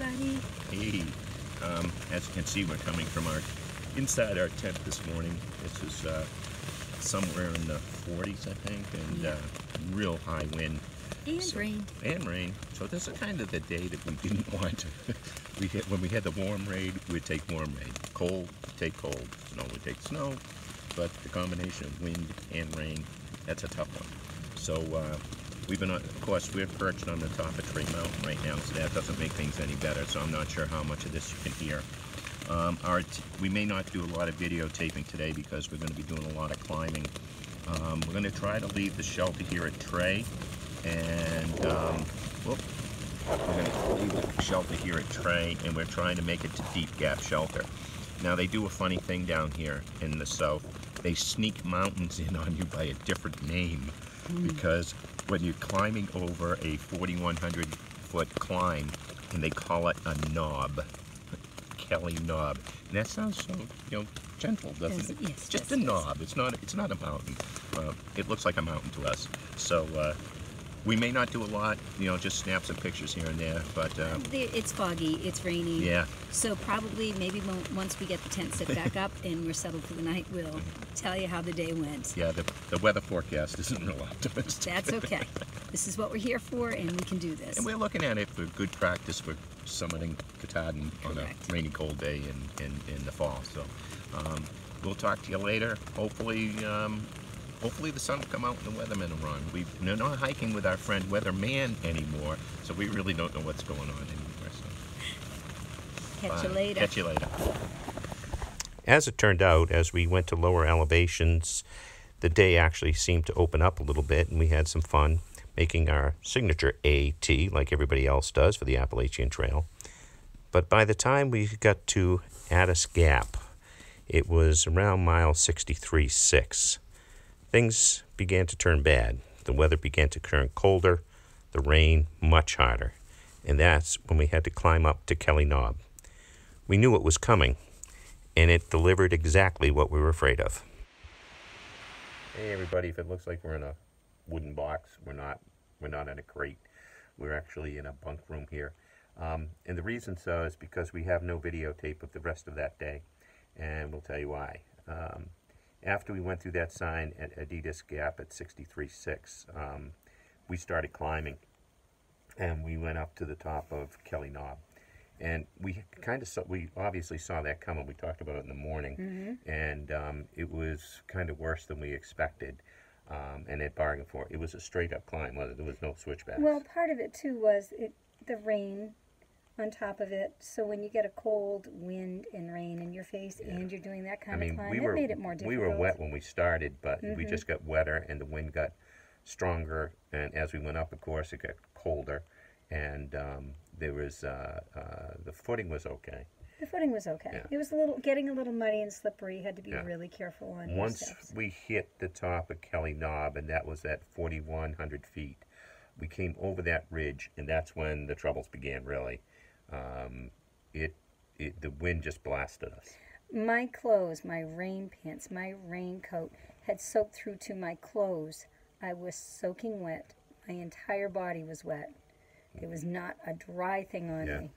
everybody. Hey, as you can see, we're coming from inside our tent this morning. This is somewhere in the 40s, I think, and real high wind. And rain. And rain. So this is kind of the day that we didn't want to. When we had the warm rain, we'd take warm rain. Cold, we'd take cold. Snow, we'd take snow. But the combination of wind and rain, that's a tough one. So we've been, of course, we're perched on the top of Tree Mountain right now, so that doesn't make things any better. So I'm not sure how much of this you can hear. We may not do a lot of videotaping today because we're going to be doing a lot of climbing. We're going to try to leave the shelter here at Trey, and we're going to leave the shelter here at Trey, and we're trying to make it to Deep Gap Shelter. Now they do a funny thing down here in the south. They sneak mountains in on you by a different name, because when you're climbing over a 4,100 foot climb, and they call it a knob. Kelly Knob. And that sounds so, gentle, doesn't it? Yes, just a knob. It's not a mountain. It looks like a mountain to us. So we may not do a lot, just snap some pictures here and there, but it's foggy, it's rainy. Yeah. So probably maybe once we get the tent set back up and we're settled for the night, we'll tell you how the day went. Yeah, the weather forecast isn't real optimistic. That's okay. This is what we're here for, and we can do this. And we're looking at it for good practice for summiting Katahdin on a rainy, cold day in the fall. So we'll talk to you later. Hopefully the sun will come out and the Weatherman will run. We're not hiking with our friend Weatherman anymore, so we really don't know what's going on anymore. So. Catch you later. Catch you later. As it turned out, as we went to lower elevations, the day actually seemed to open up a little bit, and we had some fun making our signature AT like everybody else does for the Appalachian Trail. But by the time we got to Addis Gap, it was around mile 63.6. Things began to turn bad. The weather began to turn colder, the rain much harder, and that's when we had to climb up to Kelly Knob. We knew it was coming, and it delivered exactly what we were afraid of. Hey everybody, if it looks like we're in a wooden box, we're not in a crate. We're actually in a bunk room here. And the reason so is because we have no videotape of the rest of that day, and we'll tell you why. After we went through that sign at Addis Gap at 63.6, we started climbing, and we went up to the top of Kelly Knob. And we obviously saw that coming. We talked about it in the morning, and it was kind of worse than we expected. And it bargained for it. It was a straight up climb. There was no switchbacks. Well, part of it too was the rain on top of it. So when you get a cold wind and rain in your face, and you're doing that kind of climb, it made it more difficult. We were wet when we started, but we just got wetter, and the wind got stronger. And as we went up, of course, it got colder, and there was the footing was okay. The footing was okay. Yeah. It was getting a little muddy and slippery. You had to be really careful on your Once steps. we hit the top of Kelly Knob, and that was at 4,100 feet, we came over that ridge, and that's when the troubles began, really. The wind just blasted us. My clothes, my rain pants, my raincoat had soaked through to my clothes. I was soaking wet. My entire body was wet. There was not a dry thing on me.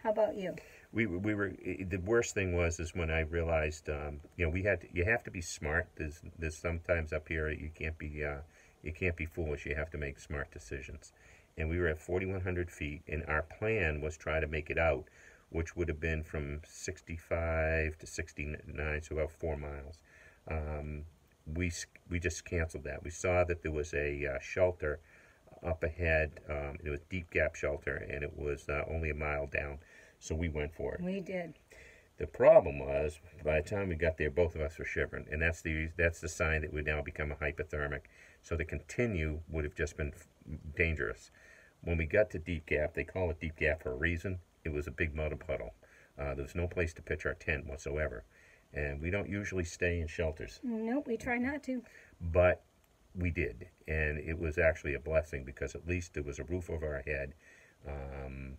How about you? We were. The worst thing was when I realized, you have to be smart. There's sometimes up here you can't be foolish. You have to make smart decisions. And we were at 4,100 feet, and our plan was try to make it out, which would have been from 65 to 69, so about 4 miles. We just canceled that. We saw that there was a shelter up ahead. It was Deep Gap Shelter, and it was only a mile down. So we went for it. We did. The problem was, by the time we got there, both of us were shivering, and that's the sign that we now become a hypothermic. So to continue would have just been dangerous. When we got to Deep Gap, they call it Deep Gap for a reason. It was a big mud puddle. There was no place to pitch our tent whatsoever, and we don't usually stay in shelters. Nope, we try not to. But we did, and it was actually a blessing because at least there was a roof over our head, and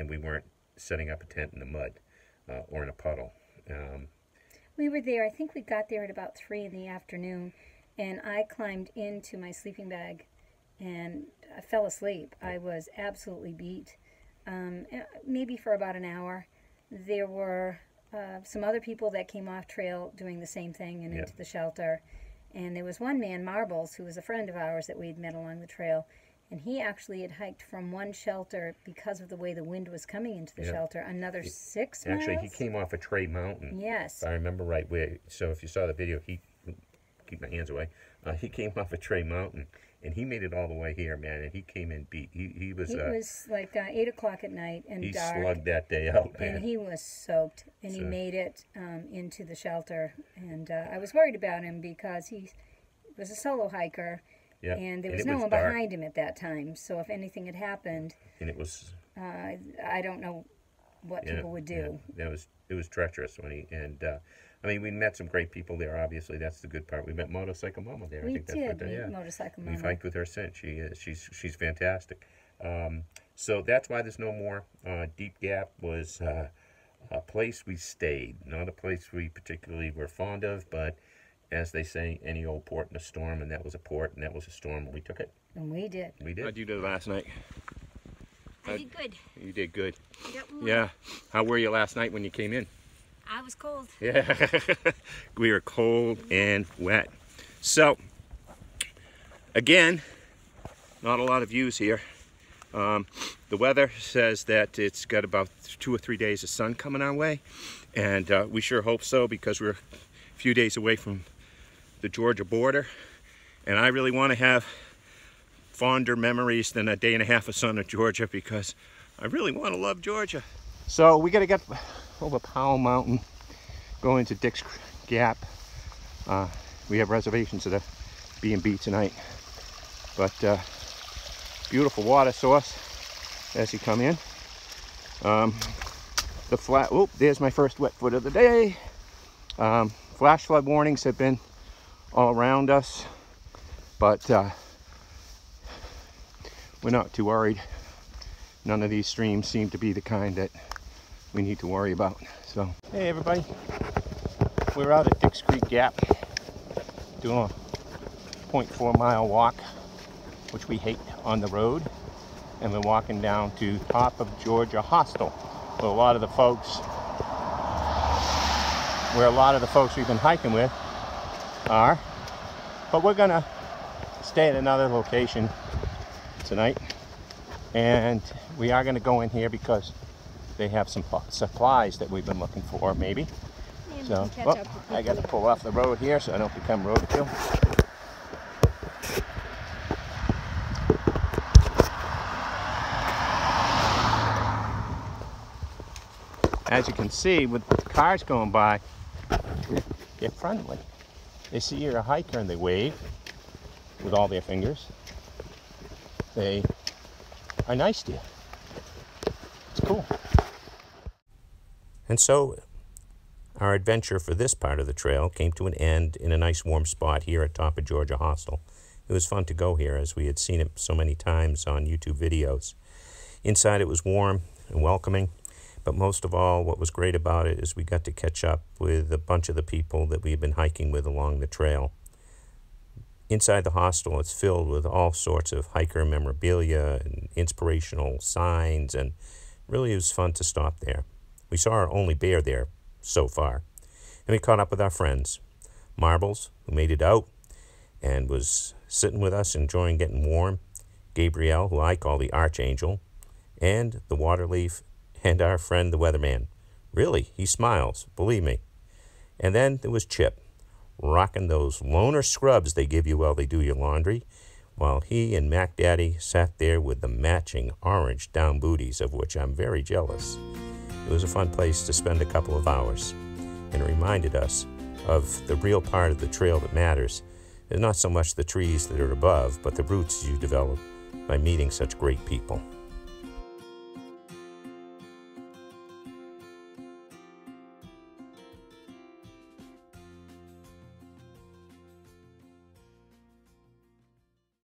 we weren't setting up a tent in the mud or in a puddle. We were there, I think we got there at about 3 in the afternoon, and I climbed into my sleeping bag and I fell asleep. I was absolutely beat. maybe for about an hour. There were some other people that came off trail doing the same thing and into the shelter. And there was one man, Marbles, who was a friend of ours that we'd met along the trail. And he actually had hiked from one shelter because of the way the wind was coming into the shelter, another 6 miles. Actually, he came off a Tray Mountain. Yes. If I remember right. So if you saw the video, keep my hands away. He came off a Tray Mountain, and he made it all the way here, man. And he came in beat. It was like 8 o'clock at night and dark. He slugged that day out, man. And he was soaked, and he made it into the shelter. And I was worried about him because he was a solo hiker. Yeah. And there was no one behind him at that time. So if anything had happened, and it was, I don't know what people would do. Yeah. It was treacherous when I mean, we met some great people there. Obviously, that's the good part. We met Motorcycle Mama there. We did meet Motorcycle Mama. We've hiked with her since. She's fantastic. So that's why there's no more. Deep Gap was a place we stayed, not a place we particularly were fond of, but as they say, any old port in a storm, and that was a port, and that was a storm, and we took it. And we did. We did. How'd you do last night? I did good. You did good. Yep. Yeah. How were you last night when you came in? I was cold. Yeah. We were cold and wet. So, again, not a lot of views here. The weather says that it's got about 2 or 3 days of sun coming our way, and we sure hope so, because we're a few days away from the Georgia border, and I really want to have fonder memories than a day and a half of sun in Georgia, because I really want to love Georgia. So we got to get over Powell Mountain, go into Dick's Gap. We have reservations at a B&B tonight, but beautiful water source as you come in. The flat, there's my first wet foot of the day. Flash flood warnings have been all around us, but we're not too worried. None of these streams seem to be the kind that we need to worry about. So, hey everybody, we're out at Dick's Creek Gap doing a 0.4 mile walk, which we hate, on the road, and we're walking down to top of Georgia Hostel, where a lot of the folks we've been hiking with are. But we're gonna stay at another location tonight, and we are gonna go in here because they have some supplies that we've been looking for, maybe. So, I got to pull off the road here so I don't become roadkill. As you can see, with cars going by, they're friendly. They see you're a hiker and they wave with all their fingers. They are nice to you. It's cool. And so our adventure for this part of the trail came to an end in a nice warm spot here at top of Georgia Hostel. It was fun to go here, as we had seen it so many times on YouTube videos. Inside it was warm and welcoming, but most of all, what was great about it is we got to catch up with a bunch of the people that we had been hiking with along the trail. Inside the hostel, it's filled with all sorts of hiker memorabilia and inspirational signs, and really it was fun to stop there. We saw our only bear there so far, and we caught up with our friends. Marbles, who made it out and was sitting with us enjoying getting warm. Gabriel, who I call the Archangel, and the Waterleaf, and our friend the Weatherman. Really, he smiles, believe me. And then there was Chip, rocking those loner scrubs they give you while they do your laundry, while he and MacDaddy sat there with the matching orange down booties, of which I'm very jealous. It was a fun place to spend a couple of hours, and it reminded us of the real part of the trail that matters. It's not so much the trees that are above, but the roots you develop by meeting such great people.